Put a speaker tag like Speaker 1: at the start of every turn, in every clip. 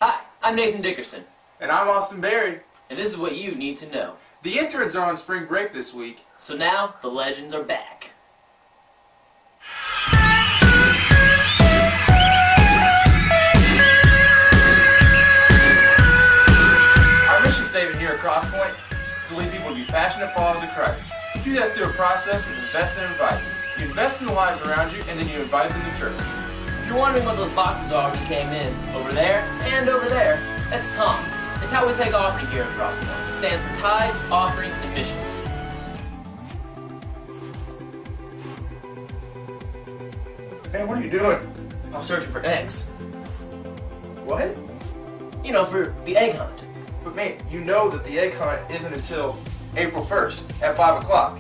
Speaker 1: Hi, I'm Nathan Dickerson.
Speaker 2: And I'm Austin Berry.
Speaker 1: And this is what you need to know.
Speaker 2: The interns are on spring break this week.
Speaker 1: So now, the legends are back.
Speaker 2: Our mission statement here at Crosspoint is to lead people to be passionate followers of Christ. You do that through a process of invest and invite. You invest in the lives around you, and then you invite them to church.
Speaker 1: If you're wondering what those boxes are when you came in, over there and over there, that's Tom. It's how we take offering here at Crosspoint. It stands for Tithes, Offerings, and Missions.
Speaker 2: Man, what are you doing?
Speaker 1: I'm searching for eggs.
Speaker 2: What?
Speaker 1: You know, for the egg hunt.
Speaker 2: But man, you know that the egg hunt isn't until April 1st at 5 o'clock.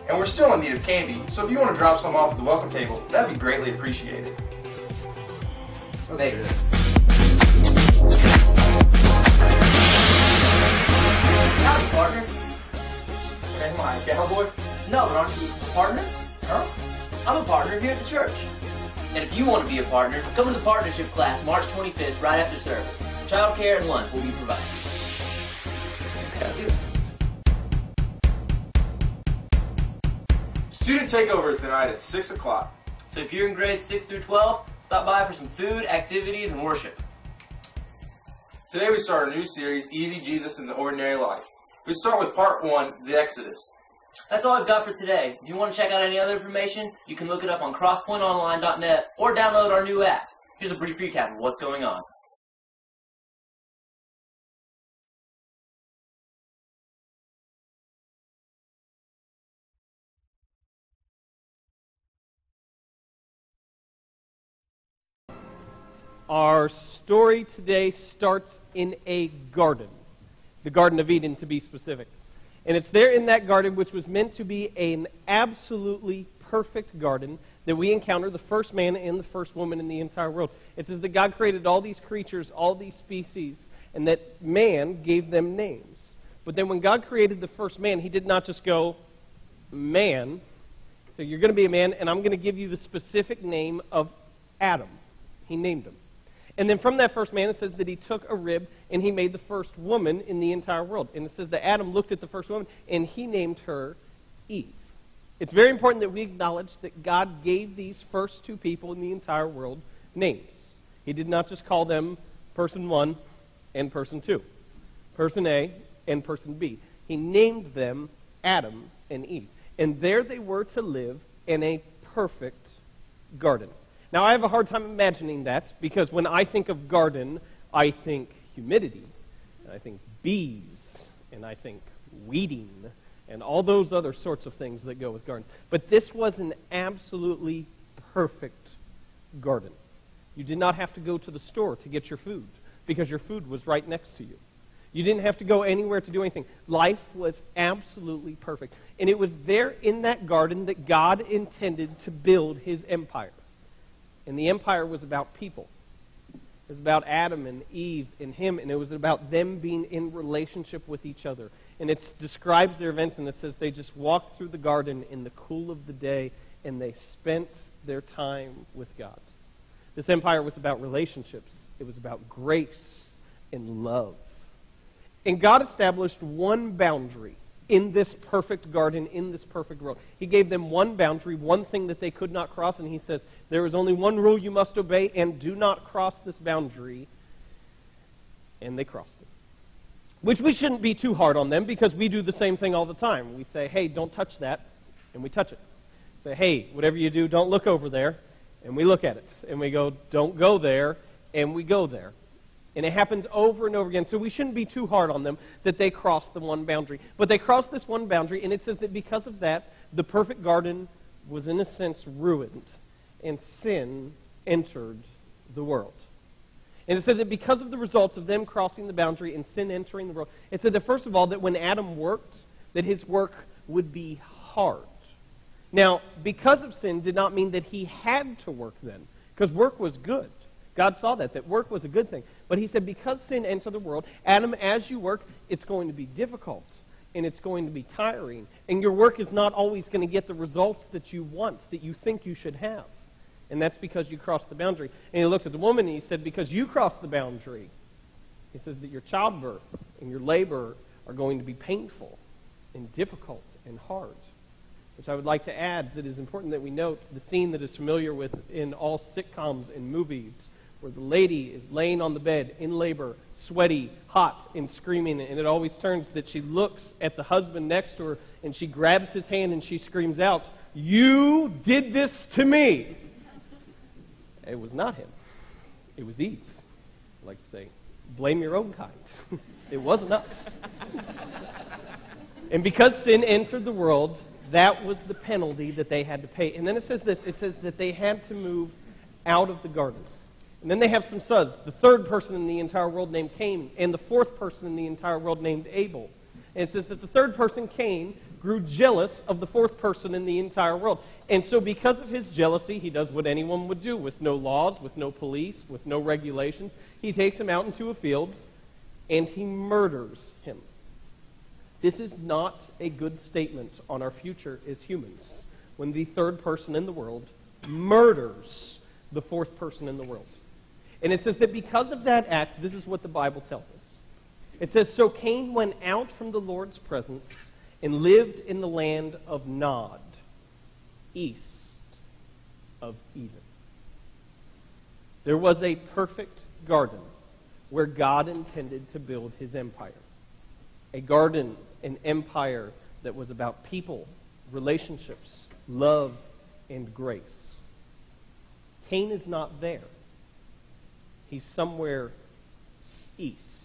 Speaker 2: And we're still in need of candy, so if you want to drop some off at the welcome table, that'd be greatly appreciated.
Speaker 1: Hey. Howdy, partner.
Speaker 2: Am I a cowboy?
Speaker 1: No, but aren't you a partner?
Speaker 2: Huh?
Speaker 1: I'm a partner here at the church. And if you want to be a partner, come to the partnership class March 25th right after service. Childcare and lunch will be provided.
Speaker 2: Student Takeover is tonight at 6 o'clock.
Speaker 1: So if you're in grades 6 through 12, stop by for some food, activities, and worship.
Speaker 2: Today we start a new series, Easy Jesus in the Ordinary Life. We start with part 1, the Exodus.
Speaker 1: That's all I've got for today. If you want to check out any other information, you can look it up on crosspointonline.net or download our new app. Here's a brief recap of what's going on.
Speaker 3: Our story today starts in a garden, the Garden of Eden to be specific. And it's there in that garden, which was meant to be an absolutely perfect garden, that we encounter the first man and the first woman in the entire world. It says that God created all these creatures, all these species, and that man gave them names. But then when God created the first man, he did not just go, man, so you're going to be a man, and I'm going to give you the specific name of Adam. He named him. And then from that first man, it says that he took a rib and he made the first woman in the entire world. And it says that Adam looked at the first woman and he named her Eve. It's very important that we acknowledge that God gave these first two people in the entire world names. He did not just call them person 1 and person 2, person A and person B. He named them Adam and Eve. And there they were to live in a perfect garden. Now, I have a hard time imagining that, because when I think of garden, I think humidity, and I think bees, and I think weeding, and all those other sorts of things that go with gardens. But this was an absolutely perfect garden. You did not have to go to the store to get your food, because your food was right next to you. You didn't have to go anywhere to do anything. Life was absolutely perfect. And it was there in that garden that God intended to build his empire. And the empire was about people. It was about Adam and Eve and him, and it was about them being in relationship with each other. And it describes their events, and it says they just walked through the garden in the cool of the day, and they spent their time with God. This empire was about relationships. It was about grace and love. And God established one boundary in this perfect garden, in this perfect world. He gave them one boundary, one thing that they could not cross, and he says, there is only one rule you must obey, and do not cross this boundary. And they crossed it. Which we shouldn't be too hard on them, because we do the same thing all the time. We say, hey, don't touch that, and we touch it. Say, hey, whatever you do, don't look over there, and we look at it. And we go, don't go there, and we go there. And it happens over and over again. So we shouldn't be too hard on them that they crossed the one boundary. But they crossed this one boundary, and it says that because of that, the perfect garden was in a sense ruined, and sin entered the world. And it said that because of the results of them crossing the boundary and sin entering the world, it said that first of all, that when Adam worked, that his work would be hard. Now, because of sin did not mean that he had to work then, because work was good. God saw that work was a good thing. But he said, because sin entered the world, Adam, as you work, it's going to be difficult, and it's going to be tiring, and your work is not always going to get the results that you want, that you think you should have. And that's because you crossed the boundary. And he looked at the woman, and he said, because you crossed the boundary, He says that your childbirth and your labor are going to be painful and difficult and hard. Which I would like to add that is important that we note the scene that is familiar with in all sitcoms and movies where the lady is laying on the bed in labor, sweaty, hot, and screaming, and it always turns that she looks at the husband next to her and she grabs his hand and she screams out, "You did this to me!" It was not him. It was Eve. I like to say, blame your own kind. It wasn't us. And because sin entered the world, that was the penalty that they had to pay. And then it says this, it says that they had to move out of the garden. And then they have some sons, the third person in the entire world named Cain, and the fourth person in the entire world named Abel. And it says that the third person, Cain, grew jealous of the fourth person in the entire world. And so because of his jealousy, he does what anyone would do with no laws, with no police, with no regulations. He takes him out into a field and he murders him. This is not a good statement on our future as humans when the third person in the world murders the fourth person in the world. And it says that because of that act, this is what the Bible tells us. It says, "So Cain went out from the Lord's presence and lived in the land of Nod, east of Eden." There was a perfect garden where God intended to build his empire. A garden, an empire that was about people, relationships, love, and grace. Cain is not there. He's somewhere east.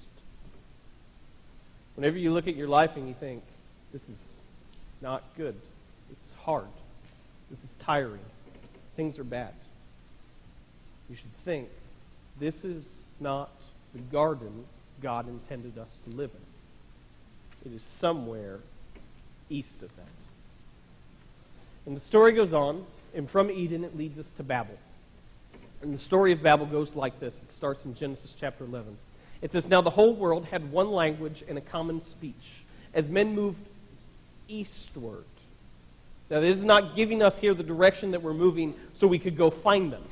Speaker 3: Whenever you look at your life and you think, this is not good, this is hard, this is tiring, things are bad, you should think, this is not the garden God intended us to live in. It is somewhere east of that. And the story goes on, and from Eden it leads us to Babel. And the story of Babel goes like this. It starts in Genesis chapter 11. It says, "Now the whole world had one language and a common speech, as men moved eastward." Now, it is not giving us here the direction that we're moving so we could go find them.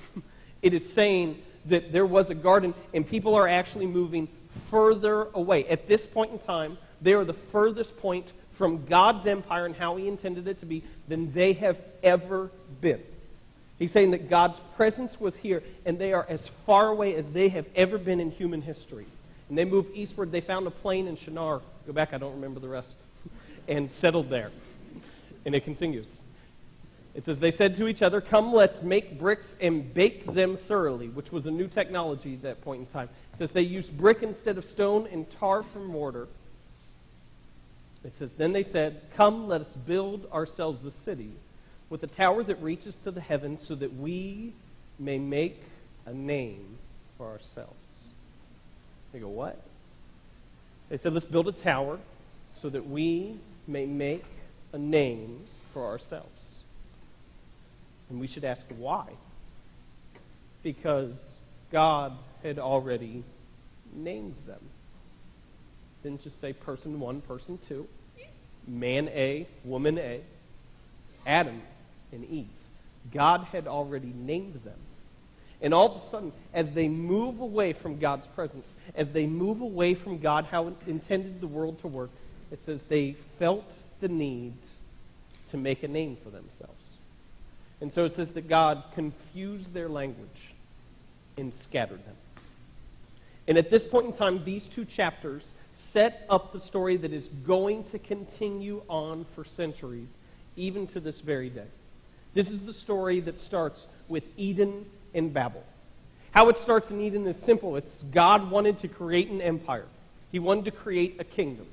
Speaker 3: It is saying that there was a garden, and people are actually moving further away. At this point in time, they are the furthest point from God's empire and how he intended it to be than they have ever been. He's saying that God's presence was here, and they are as far away as they have ever been in human history. And they moved eastward. They found a plain in Shinar. Go back, I don't remember the rest. And settled there. And it continues. It says, "They said to each other, 'Come, let's make bricks and bake them thoroughly,'" which was a new technology at that point in time. It says they used brick instead of stone and tar for mortar. It says, "Then they said, 'Come, let us build ourselves a city with a tower that reaches to the heavens so that we may make a name for ourselves.'" They go, what? They said, "Let's build a tower so that we may make a name for ourselves." And we should ask why. Because God had already named them. Didn't just say person 1, person 2, man A, woman A, Adam and Eve. God had already named them. And all of a sudden, as they move away from God's presence, as they move away from God, how it intended the world to work, it says they felt the need to make a name for themselves. And so it says that God confused their language and scattered them. And at this point in time, these two chapters set up the story that is going to continue on for centuries, even to this very day. This is the story that starts with Eden and Babel. How it starts in Eden is simple. It's God wanted to create an empire. He wanted to create a kingdom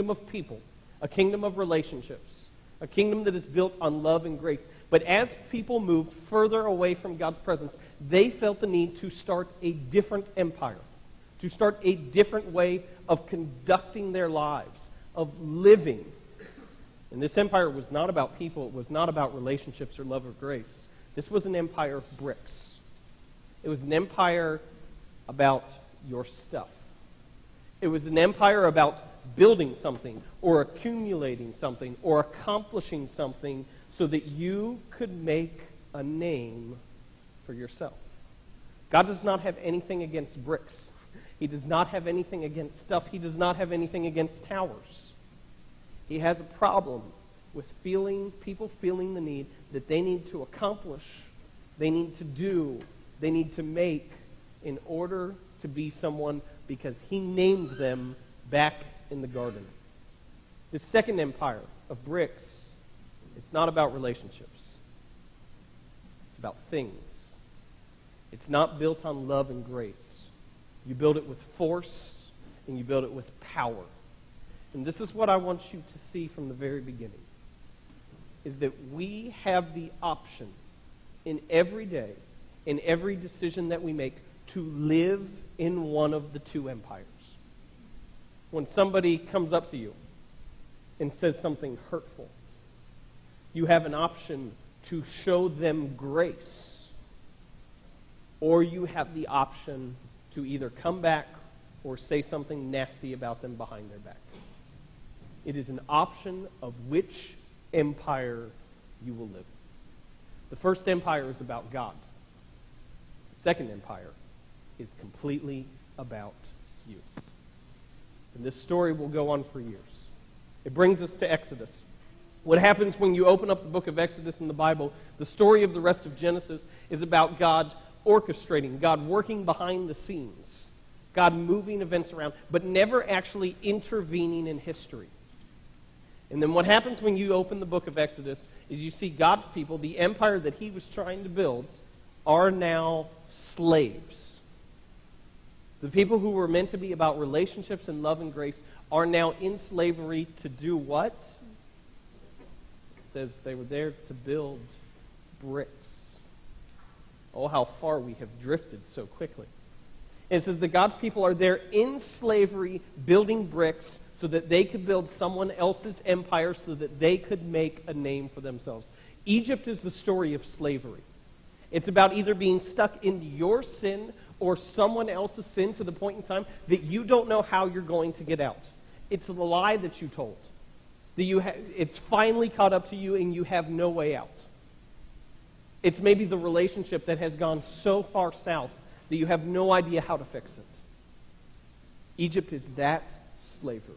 Speaker 3: of people, a kingdom of relationships, a kingdom that is built on love and grace. But as people moved further away from God's presence, they felt the need to start a different empire, to start a different way of conducting their lives, of living. And this empire was not about people. It was not about relationships or love or grace. This was an empire of bricks. It was an empire about your stuff. It was an empire about building something or accumulating something or accomplishing something so that you could make a name for yourself. God does not have anything against bricks. He does not have anything against stuff. He does not have anything against towers. He has a problem with people feeling the need that they need to accomplish, they need to do, they need to make in order to be someone, because he named them back in the garden. This second empire of bricks, it's not about relationships. It's about things. It's not built on love and grace. You build it with force, and you build it with power. And this is what I want you to see from the very beginning, is that we have the option in every day, in every decision that we make, to live in one of the two empires. When somebody comes up to you and says something hurtful, you have an option to show them grace, or you have the option to either come back or say something nasty about them behind their back. It is an option of which empire you will live. The first empire is about God. The second empire is completely about you. And this story will go on for years. It brings us to Exodus. What happens when you open up the book of Exodus in the Bible, the story of the rest of Genesis is about God orchestrating, God working behind the scenes, God moving events around, but never actually intervening in history. And then what happens when you open the book of Exodus is you see God's people, the empire that he was trying to build, are now slaves. The people who were meant to be about relationships and love and grace are now in slavery to do what? It says they were there to build bricks. Oh, how far we have drifted so quickly. And it says that God's people are there in slavery building bricks so that they could build someone else's empire, so that they could make a name for themselves. Egypt is the story of slavery. It's about either being stuck in your sin or someone else's sin to the point in time that you don't know how you're going to get out. It's the lie that you told. That it's finally caught up to you and you have no way out. It's maybe the relationship that has gone so far south that you have no idea how to fix it. Egypt is that slavery.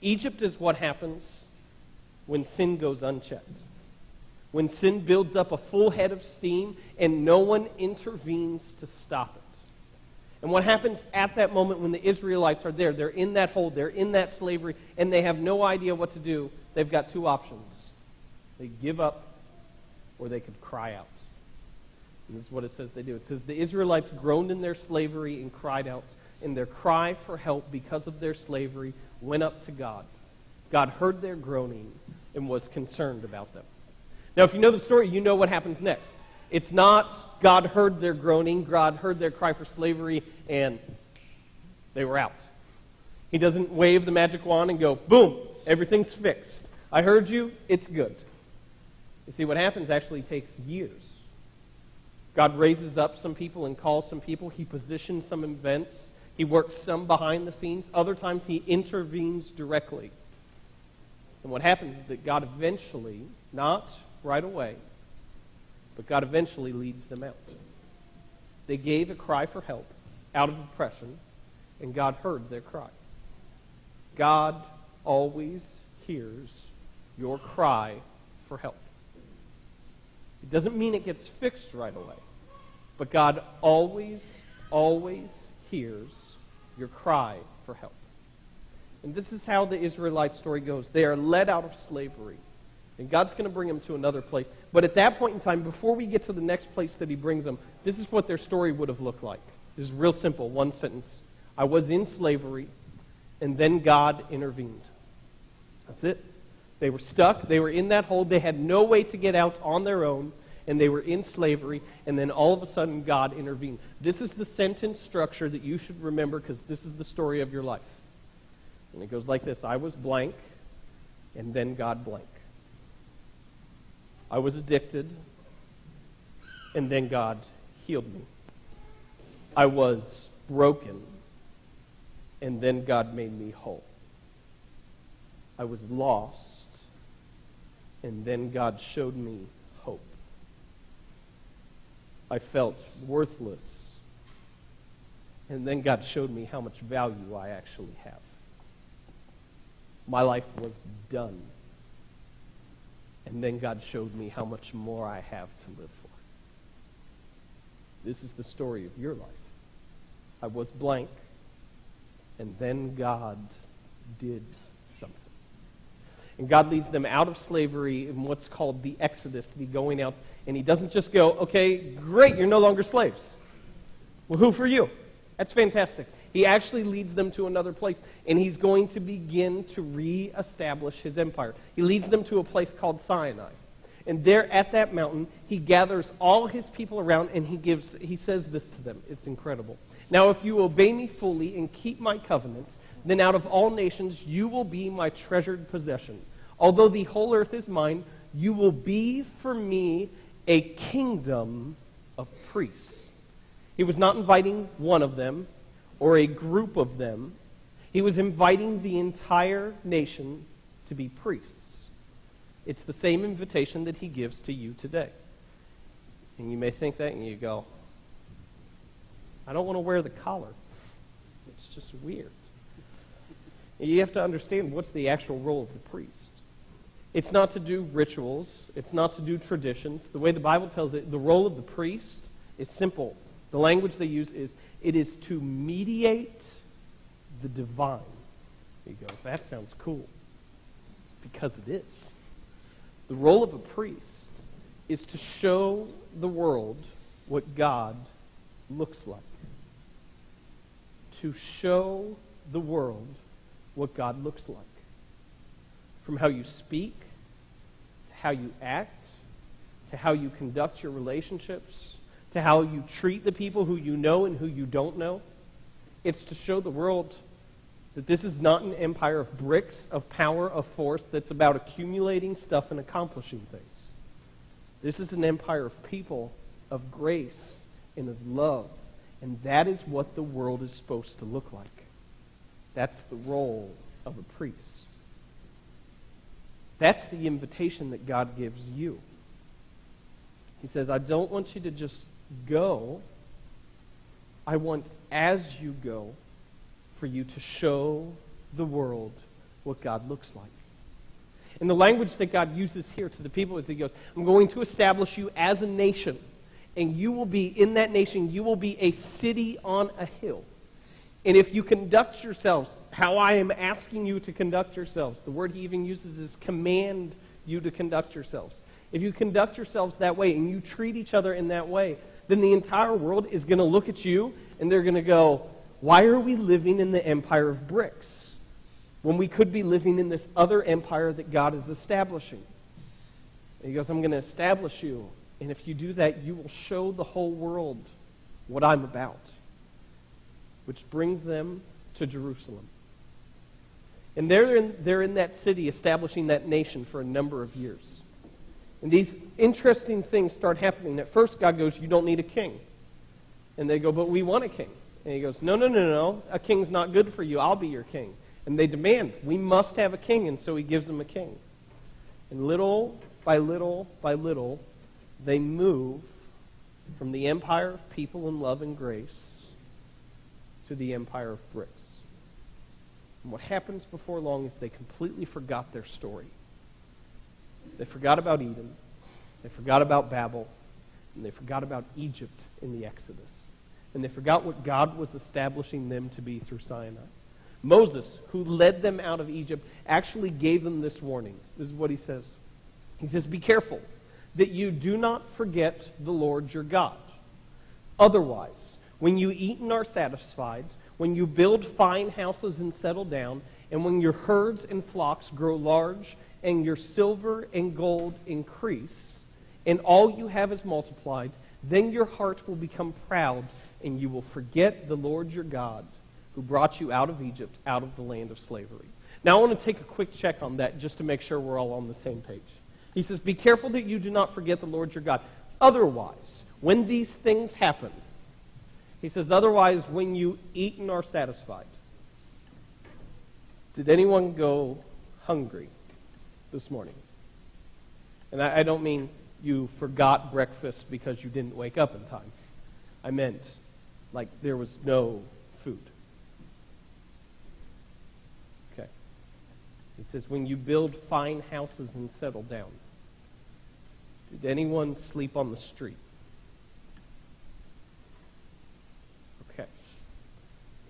Speaker 3: Egypt is what happens when sin goes unchecked. When sin builds up a full head of steam and no one intervenes to stop it. And what happens at that moment when the Israelites are there, they're in that hold, they're in that slavery, and they have no idea what to do, they've got two options. They give up, or they could cry out. And this is what it says they do. It says the Israelites groaned in their slavery and cried out, and their cry for help because of their slavery went up to God. God heard their groaning and was concerned about them. Now, if you know the story, you know what happens next. It's not God heard their groaning, God heard their cry for slavery, and they were out. He doesn't wave the magic wand and go, boom, everything's fixed. I heard you, it's good. You see, what happens actually takes years. God raises up some people and calls some people. He positions some events. He works some behind the scenes. Other times he intervenes directly. And what happens is that God eventually, not right away, but God eventually leads them out. They gave a cry for help out of oppression, and God heard their cry. God always hears your cry for help. It doesn't mean it gets fixed right away, but God always, always hears your cry for help. And this is how the Israelite story goes. They are led out of slavery, and God's going to bring them to another place. But at that point in time, before we get to the next place that he brings them, this is what their story would have looked like. This is real simple, one sentence. I was in slavery, and then God intervened. That's it. They were stuck. They were in that hold. They had no way to get out on their own, and they were in slavery, and then all of a sudden God intervened. This is the sentence structure that you should remember, because this is the story of your life. And it goes like this. I was blank, and then God blank. I was addicted, and then God healed me. I was broken, and then God made me whole. I was lost, and then God showed me hope. I felt worthless, And then God showed me how much value I actually have. My life was done. And then God showed me how much more I have to live for. This is the story of your life. I was blank, and then God did something. And God leads them out of slavery in what's called the Exodus, the going out. And he doesn't just go, okay, great, you're no longer slaves. Well, who for you? That's fantastic. He actually leads them to another place, and he's going to begin to reestablish his empire. He leads them to a place called Sinai. And there at that mountain, he gathers all his people around, and he says this to them. It's incredible. Now, if you obey me fully and keep my covenant, then out of all nations you will be my treasured possession. Although the whole earth is mine, you will be for me a kingdom of priests. He was not inviting one of them or a group of them. He was inviting the entire nation to be priests. It's the same invitation that he gives to you today. And you may think that and you go, I don't want to wear the collar. It's just weird. And you have to understand what's the actual role of the priest. It's not to do rituals. It's not to do traditions. The way the Bible tells it, the role of the priest is simple. The language they use is, it is to mediate the divine. You go, that sounds cool. It's because it is. The role of a priest is to show the world what God looks like. To show the world what God looks like. From how you speak, to how you act, to how you conduct your relationships, to how you treat the people who you know and who you don't know. It's to show the world that this is not an empire of bricks, of power, of force, that's about accumulating stuff and accomplishing things. This is an empire of people, of grace, and of love. And that is what the world is supposed to look like. That's the role of a priest. That's the invitation that God gives you. He says, I don't want you to just go. I want, as you go, for you to show the world what God looks like. And the language that God uses here to the people is he goes, I'm going to establish you as a nation, and you will be, in that nation, you will be a city on a hill. And if you conduct yourselves how I am asking you to conduct yourselves, the word he even uses is command you to conduct yourselves. If you conduct yourselves that way and you treat each other in that way, then the entire world is going to look at you and they're going to go, why are we living in the empire of bricks when we could be living in this other empire that God is establishing? And he goes, I'm going to establish you, and if you do that, you will show the whole world what I'm about. Which brings them to Jerusalem. And they're in that city, establishing that nation for a number of years. And these interesting things start happening. At first, God goes, you don't need a king. And they go, but we want a king. And he goes, no. A king's not good for you. I'll be your king. And they demand, we must have a king. And so he gives them a king. And little by little by little, they move from the empire of people and love and grace to the empire of bricks. And what happens before long is they completely forgot their story. They forgot about Eden. They forgot about Babel. And they forgot about Egypt in the Exodus. And they forgot what God was establishing them to be through Sinai. Moses, who led them out of Egypt, actually gave them this warning. This is what he says. He says, be careful that you do not forget the Lord your God. Otherwise, when you eat and are satisfied, when you build fine houses and settle down, and when your herds and flocks grow large, and your silver and gold increase, and all you have is multiplied, then your heart will become proud, and you will forget the Lord your God, who brought you out of Egypt, out of the land of slavery. Now I want to take a quick check on that just to make sure we're all on the same page. He says, be careful that you do not forget the Lord your God. Otherwise, when these things happen, he says, otherwise, when you eat and are satisfied. Did anyone go hungry this morning? And I don't mean you forgot breakfast because you didn't wake up in time. I meant like there was no food. Okay. He says, when you build fine houses and settle down, did anyone sleep on the street? Okay.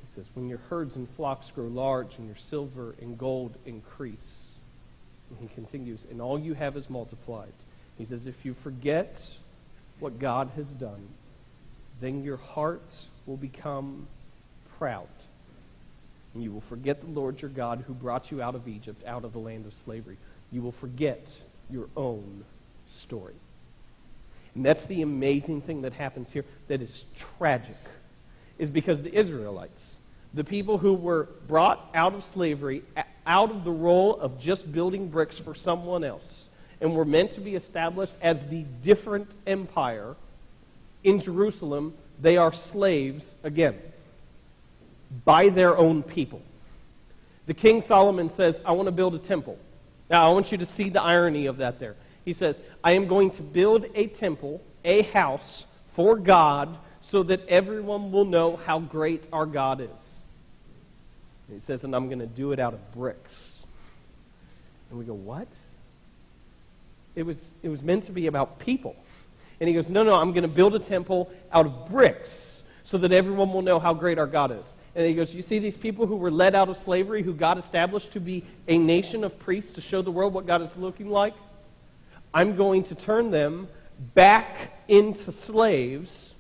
Speaker 3: He says, when your herds and flocks grow large and your silver and gold increase. And he continues, and all you have is multiplied. He says, if you forget what God has done, then your heart will become proud. And you will forget the Lord your God who brought you out of Egypt, out of the land of slavery. You will forget your own story. And that's the amazing thing that happens here that is tragic, is because the Israelites, the people who were brought out of slavery, out of the role of just building bricks for someone else, and were meant to be established as the different empire in Jerusalem, they are slaves again by their own people. The King Solomon says, I want to build a temple. Now, I want you to see the irony of that there. He says, I am going to build a temple, a house for God, so that everyone will know how great our God is. And he says, and I'm going to do it out of bricks. And we go, what? It was meant to be about people. And he goes, no, I'm going to build a temple out of bricks so that everyone will know how great our God is. And he goes, you see these people who were led out of slavery, who God established to be a nation of priests to show the world what God is looking like? I'm going to turn them back into slaves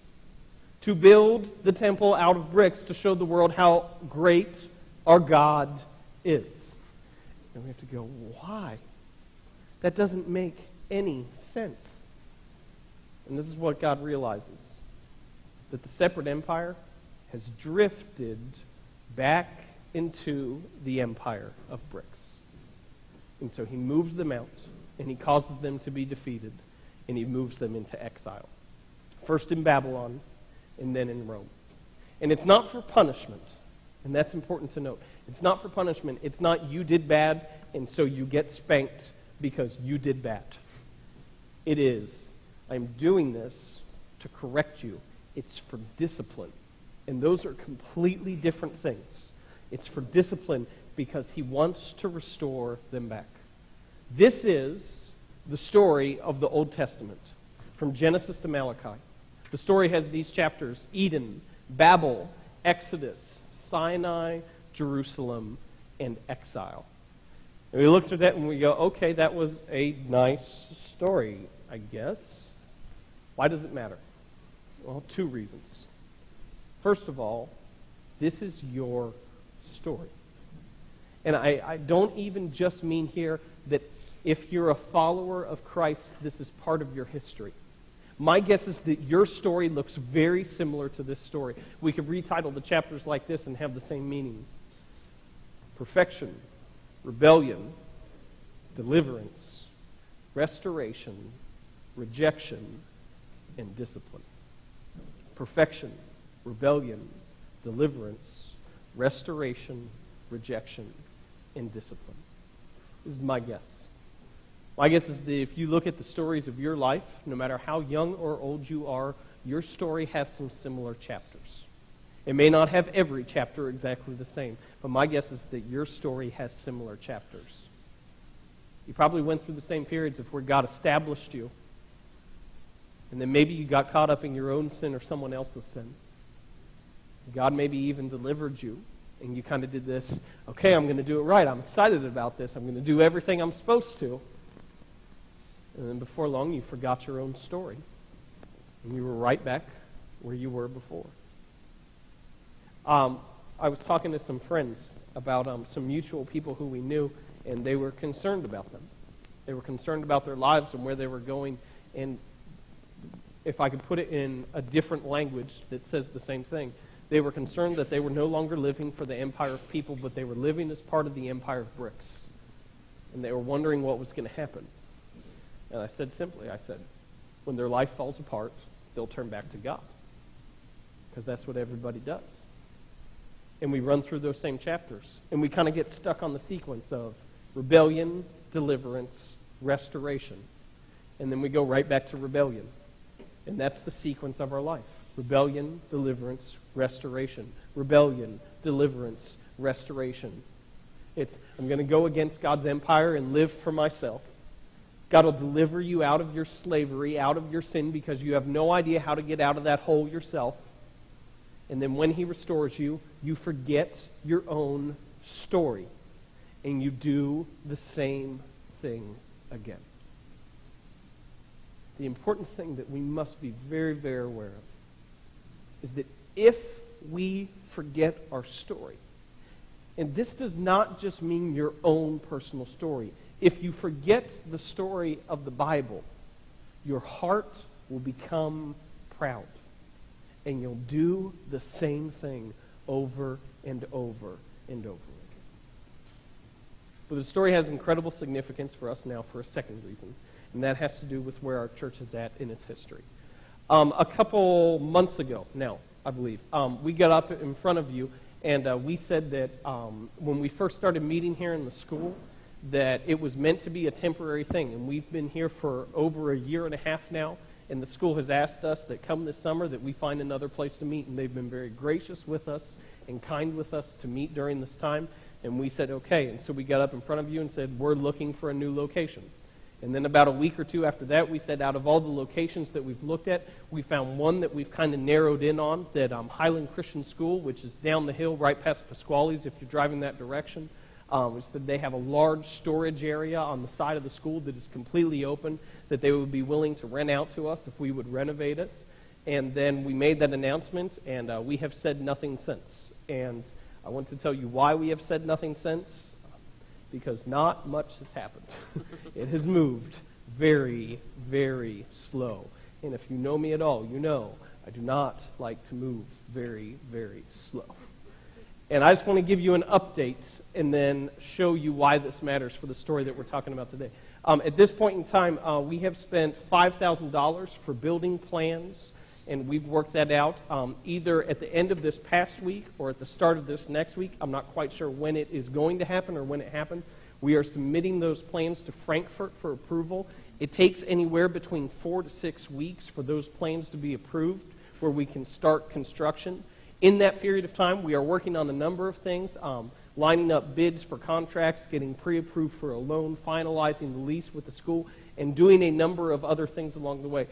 Speaker 3: to build the temple out of bricks to show the world how great our God is. And we have to go, why? That doesn't make any sense. And this is what God realizes, that the separate empire has drifted back into the empire of bricks. And so he moves them out, and he causes them to be defeated, and he moves them into exile. First in Babylon, and then in Rome. And it's not for punishment, and that's important to note. It's not for punishment. It's not you did bad, and so you get spanked because you did bad. It is, I'm doing this to correct you. It's for discipline. And those are completely different things. It's for discipline because he wants to restore them back. This is the story of the Old Testament, from Genesis to Malachi. The story has these chapters: Eden, Babel, Exodus, Sinai, Jerusalem, and exile. And we look through that and we go, okay, that was a nice story, I guess. Why does it matter? Well, two reasons. First of all, this is your story. And I don't even just mean here that if you're a follower of Christ, this is part of your history. My guess is that your story looks very similar to this story. We could retitle the chapters like this and have the same meaning. Perfection, rebellion, deliverance, restoration, rejection, and discipline. Perfection, rebellion, deliverance, restoration, rejection, and discipline. This is my guess. My guess is that if you look at the stories of your life, no matter how young or old you are, your story has some similar chapters. It may not have every chapter exactly the same, but my guess is that your story has similar chapters. You probably went through the same periods of where God established you, and then maybe you got caught up in your own sin or someone else's sin. God maybe even delivered you, and you kind of did this, okay, I'm going to do it right. I'm excited about this. I'm going to do everything I'm supposed to. And then before long, you forgot your own story. And you were right back where you were before. I was talking to some friends about some mutual people who we knew, and they were concerned about them. They were concerned about their lives and where they were going. And if I could put it in a different language that says the same thing, they were concerned that they were no longer living for the empire of people, but they were living as part of the empire of bricks. And they were wondering what was going to happen. And I said simply, when their life falls apart, they'll turn back to God. Because that's what everybody does. And we run through those same chapters. And we kind of get stuck on the sequence of rebellion, deliverance, restoration. And then we go right back to rebellion. And that's the sequence of our life. Rebellion, deliverance, restoration. Rebellion, deliverance, restoration. It's, I'm going to go against God's empire and live for myself. God will deliver you out of your slavery, out of your sin, because you have no idea how to get out of that hole yourself. And then when he restores you, you forget your own story, and you do the same thing again. The important thing that we must be very, very aware of is that if we forget our story, and this does not just mean your own personal story. If you forget the story of the Bible, your heart will become proud. And you'll do the same thing over and over and over again. But the story has incredible significance for us now for a second reason, and that has to do with where our church is at in its history. A couple months ago now, I believe, we got up in front of you and we said that when we first started meeting here in the school, that it was meant to be a temporary thing. And we've been here for over a year and a half now, and the school has asked us that come this summer that we find another place to meet. And they've been very gracious with us and kind with us to meet during this time. And we said, okay. And so we got up in front of you and said, we're looking for a new location. And then about a week or two after that, we said out of all the locations that we've looked at, we found one that we've kind of narrowed in on, that Highland Christian School, which is down the hill right past Pasquale's if you're driving that direction. We said they have a large storage area on the side of the school that is completely open, that they would be willing to rent out to us if we would renovate it. And then we made that announcement, and we have said nothing since. And I want to tell you why we have said nothing since. Because not much has happened. It has moved very, very slow. And if you know me at all, you know I do not like to move very, very slow. And I just want to give you an update and then show you why this matters for the story that we're talking about today. At this point in time, we have spent $5,000 for building plans, and we've worked that out either at the end of this past week or at the start of this next week. I'm not quite sure when it is going to happen or when it happened. We are submitting those plans to Frankfurt for approval. It takes anywhere between 4 to 6 weeks for those plans to be approved where we can start construction. In that period of time, we are working on a number of things, lining up bids for contracts, getting pre-approved for a loan, finalizing the lease with the school, and doing a number of other things along the way.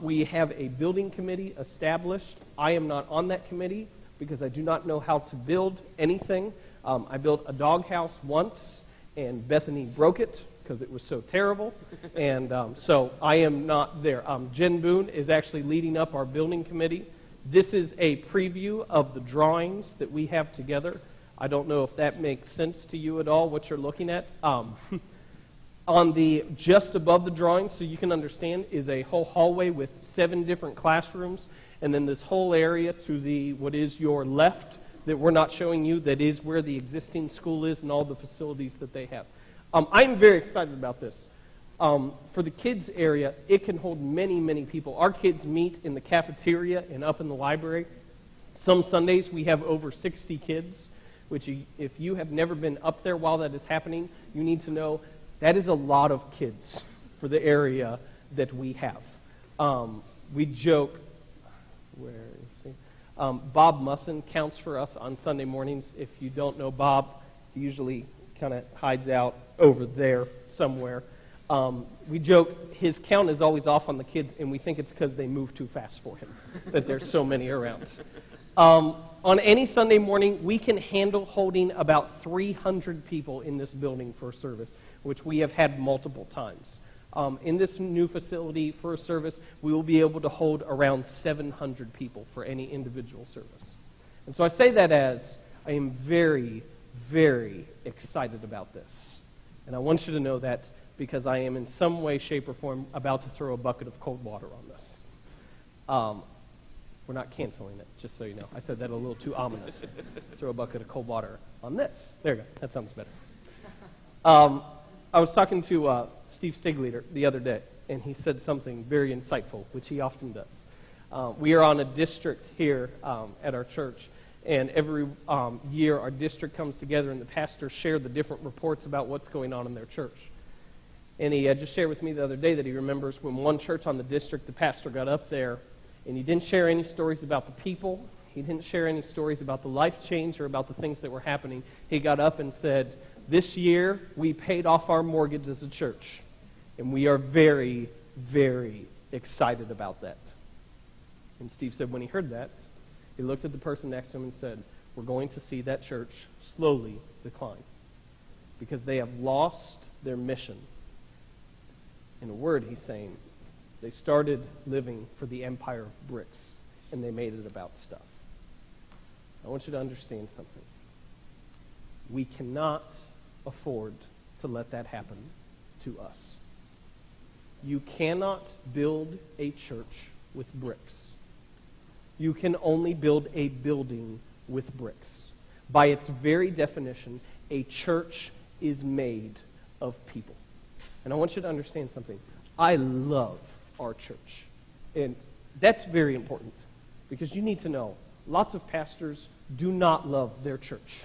Speaker 3: We have a building committee established. I am not on that committee because I do not know how to build anything. I built a doghouse once, and Bethany broke it because it was so terrible. And so I am not there. Jen Boone is actually leading up our building committee. This is a preview of the drawings that we have together. I don't know if that makes sense to you at all, what you're looking at. On the just above the drawing, so you can understand, is a whole hallway with 7 different classrooms, and then this whole area to the what is your left that we're not showing you, that is where the existing school is and all the facilities that they have. I'm very excited about this. For the kids area, it can hold many, many people. Our kids meet in the cafeteria and up in the library. Some Sundays we have over 60 kids, which if you have never been up there while that is happening, you need to know that is a lot of kids for the area that we have. We joke, where is he? Bob Musson counts for us on Sunday mornings. If you don't know Bob, he usually kind of hides out over there somewhere. We joke his count is always off on the kids, and we think it's because they move too fast for him, that there's so many around. On any Sunday morning, we can handle holding about 300 people in this building for a service, which we have had multiple times. In this new facility for a service, we will be able to hold around 700 people for any individual service. And so I say that as I am very, very excited about this. And I want you to know that because I am in some way, shape, or form about to throw a bucket of cold water on this. We're not canceling it, just so you know. I said that a little too ominous. Throw a bucket of cold water on this. There you go. That sounds better. I was talking to Steve Stigliter the other day, and he said something very insightful, which he often does. We are on a district here at our church, and every year our district comes together, and the pastors share the different reports about what's going on in their church. And he just shared with me the other day that he remembers when one church on the district, the pastor got up there, and he didn't share any stories about the people. He didn't share any stories about the life change or about the things that were happening. He got up and said, this year we paid off our mortgage as a church, and we are very, very excited about that. And Steve said when he heard that, he looked at the person next to him and said, we're going to see that church slowly decline because they have lost their mission. In a word, he's saying, they started living for the empire of bricks, and they made it about stuff. I want you to understand something. We cannot afford to let that happen to us. You cannot build a church with bricks. You can only build a building with bricks. By its very definition, a church is made of people. And I want you to understand something. I love our church. And that's very important because you need to know lots of pastors do not love their church.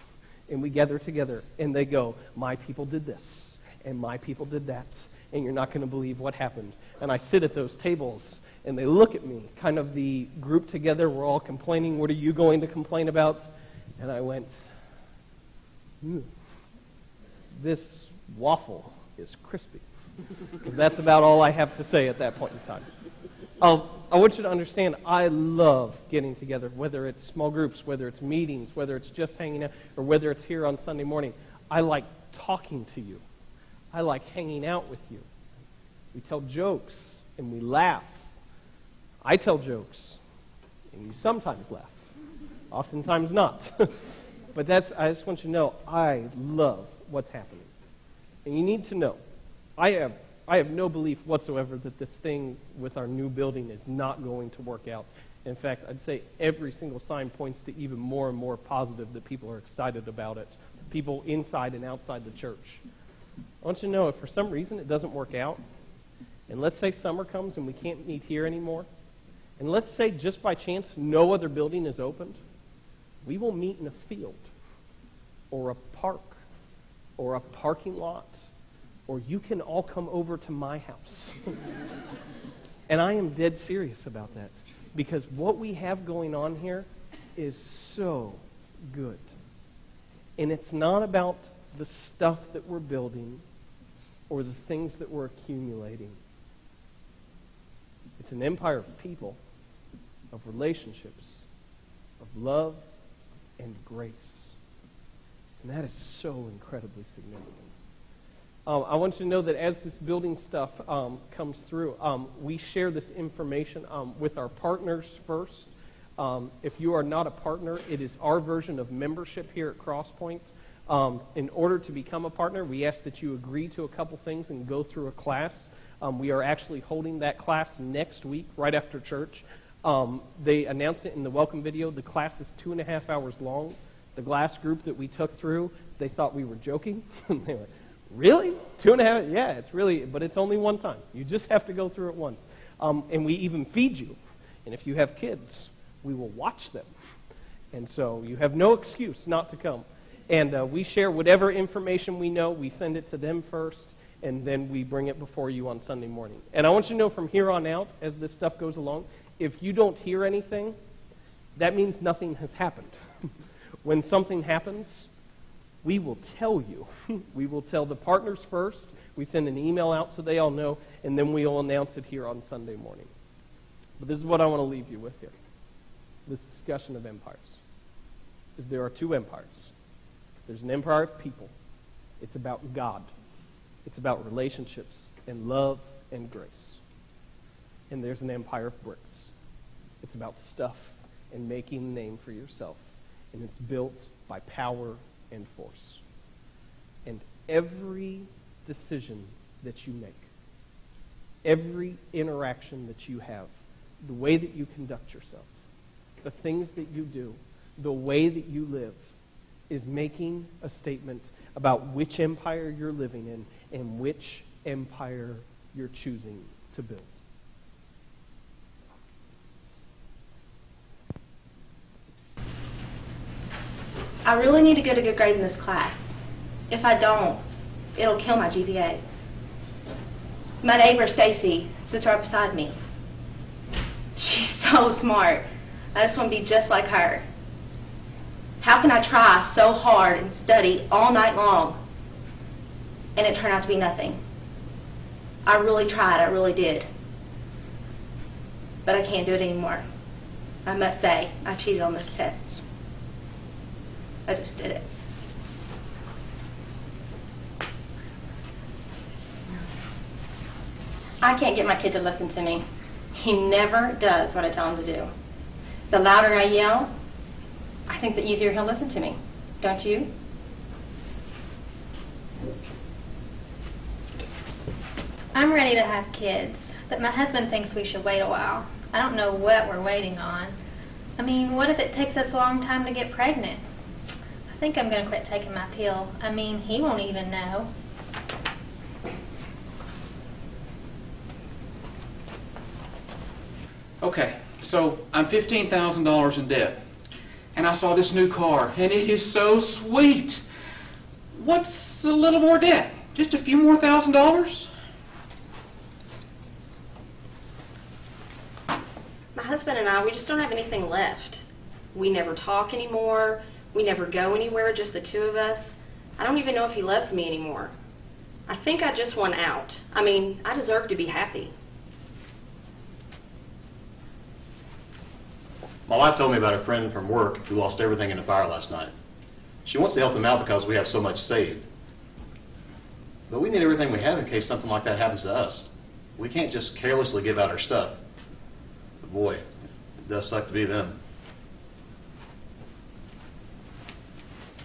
Speaker 3: And we gather together and they go, my people did this and my people did that and you're not going to believe what happened. And I sit at those tables and they look at me, kind of the group together, we're all complaining, what are you going to complain about? And I went, this waffle is crispy. Because that's about all I have to say at that point in time. I want you to understand, I love getting together, whether it's small groups, whether it's meetings, whether it's just hanging out, or whether it's here on Sunday morning. I like talking to you. I like hanging out with you. We tell jokes, and we laugh. I tell jokes, and you sometimes laugh. Oftentimes not. But I just want you to know, I love what's happening. And you need to know, I have no belief whatsoever that this thing with our new building is not going to work out. In fact, I'd say every single sign points to even more and more positive that people are excited about it. People inside and outside the church. I want you to know if for some reason it doesn't work out, and let's say summer comes and we can't meet here anymore, and let's say just by chance no other building is opened, we will meet in a field or a park or a parking lot, or you can all come over to my house. And I am dead serious about that because what we have going on here is so good. And it's not about the stuff that we're building or the things that we're accumulating. It's an empire of people, of relationships, of love and grace. And that is so incredibly significant. I want you to know that as this building stuff comes through, we share this information with our partners first. If you are not a partner, it is our version of membership here at Crosspoint. In order to become a partner, we ask that you agree to a couple things and go through a class. We are actually holding that class next week, right after church. They announced it in the welcome video. The class is 2.5 hours long. The glass group that we took through, they thought we were joking. They were, really? 2.5? Yeah, it's really, but it's only one time. You just have to go through it once. And we even feed you. And if you have kids, we will watch them. And so you have no excuse not to come. And we share whatever information we know. We send it to them first, and then we bring it before you on Sunday morning. And I want you to know from here on out, as this stuff goes along, if you don't hear anything, that means nothing has happened. When something happens, we will tell you. We will tell the partners first. We send an email out so they all know, and then we'll announce it here on Sunday morning. But this is what I want to leave you with here. This discussion of empires. Is there are two empires. There's an empire of people. It's about God. It's about relationships and love and grace. And there's an empire of bricks. It's about stuff and making a name for yourself. And it's built by power and force. And every decision that you make, every interaction that you have, the way that you conduct yourself, the things that you do, the way that you live, is making a statement about which empire you're living in and which empire you're choosing to build.
Speaker 4: I really need to get a good grade in this class. If I don't, it'll kill my GPA. My neighbor, Stacy, sits right beside me. She's so smart. I just want to be just like her. How can I try so hard and study all night long and it turned out to be nothing? I really tried, I really did. But I can't do it anymore. I must say, I cheated on this test. I just did it. I can't get my kid to listen to me. He never does what I tell him to do. The louder I yell, I think the easier he'll listen to me. Don't you?
Speaker 5: I'm ready to have kids, but my husband thinks we should wait a while. I don't know what we're waiting on. I mean, what if it takes us a long time to get pregnant? I think I'm going to quit taking my pill. I mean, he won't even know.
Speaker 6: Okay, so I'm $15,000 in debt, and I saw this new car, and it is so sweet. What's a little more debt? Just a few more $1,000s?
Speaker 7: My husband and I, we just don't have anything left. We never talk anymore. We never go anywhere, just the two of us. I don't even know if he loves me anymore. I think I just want out. I mean, I deserve to be happy.
Speaker 8: My wife told me about a friend from work who lost everything in the fire last night. She wants to help them out because we have so much saved. But we need everything we have in case something like that happens to us. We can't just carelessly give out our stuff. But boy, it does suck to be them.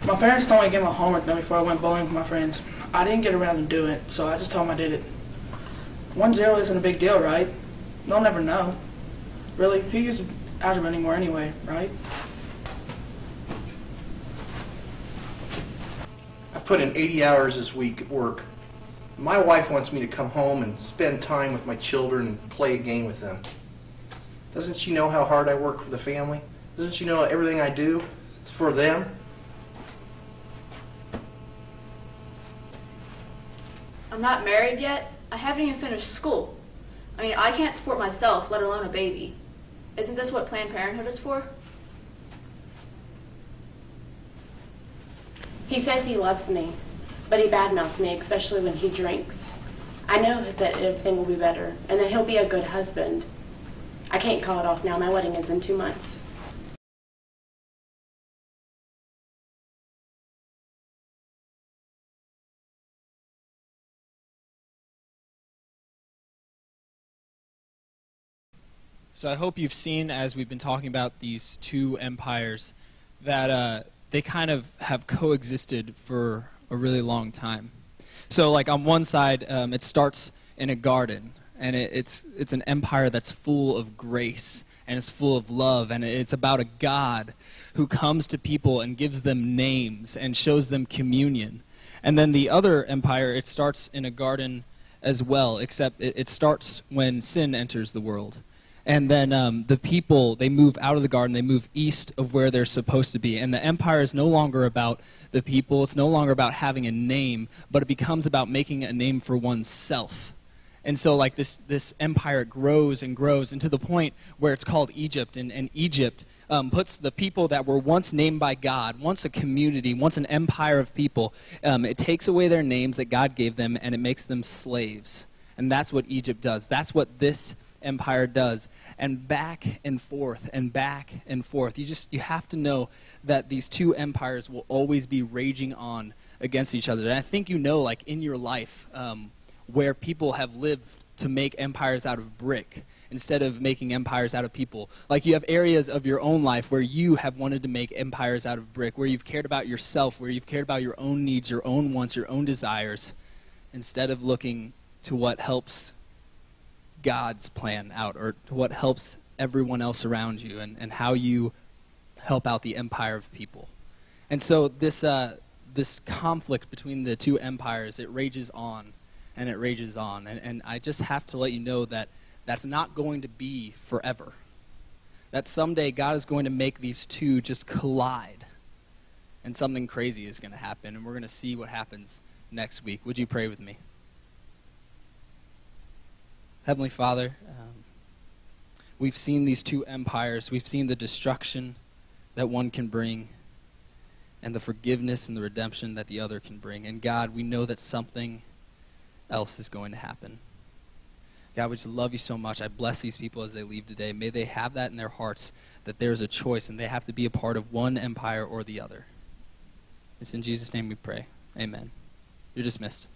Speaker 9: My parents told me to get my homework done before I went bowling with my friends. I didn't get around to doing it, so I just told them I did it. 1-0 isn't a big deal, right? They'll never know. Really, who uses algebra anymore anyway, right?
Speaker 10: I've put in 80 hours this week at work. My wife wants me to come home and spend time with my children and play a game with them. Doesn't she know how hard I work for the family? Doesn't she know everything I do is for them?
Speaker 11: I'm not married yet. I haven't even finished school. I mean, I can't support myself, let alone a baby. Isn't this what Planned Parenthood is for?
Speaker 12: He says he loves me, but he badmouths me, especially when he drinks. I know that everything will be better, and that he'll be a good husband. I can't call it off now. My wedding is in 2 months.
Speaker 13: So I hope you've seen, as we've been talking about these two empires, that they kind of have coexisted for a really long time. So like on one side, it starts in a garden, and it's an empire that's full of grace, and it's full of love, and it's about a God who comes to people and gives them names and shows them communion. And then the other empire, it starts in a garden as well, except it starts when sin enters the world. And then the people, they move out of the garden, they move east of where they're supposed to be. And the empire is no longer about the people, it's no longer about having a name, but it becomes about making a name for oneself. And so like this empire grows and grows, and to the point where it's called Egypt. And Egypt puts the people that were once named by God, once a community, once an empire of people, it takes away their names that God gave them, and it makes them slaves. And that's what Egypt does. That's what this empire does. And back and forth and back and forth. You have to know that these two empires will always be raging on against each other. And I think you know, like in your life, where people have lived to make empires out of brick instead of making empires out of people. Like you have areas of your own life where you have wanted to make empires out of brick, where you've cared about yourself, where you've cared about your own needs, your own wants, your own desires, instead of looking to what helps God's plan out, or what helps everyone else around you, and how you help out the empire of people. And so this conflict between the two empires, it rages on and it rages on. And I just have to let you know that that's not going to be forever. That someday God is going to make these two just collide, and something crazy is going to happen, and we're going to see what happens next week. Would you pray with me? Heavenly Father, We've seen these two empires. We've seen the destruction that one can bring and the forgiveness and the redemption that the other can bring. And God, we know that something else is going to happen. God, we just love you so much. I bless these people as they leave today. May they have that in their hearts, that there's a choice and they have to be a part of one empire or the other. It's in Jesus' name we pray. Amen. You're dismissed.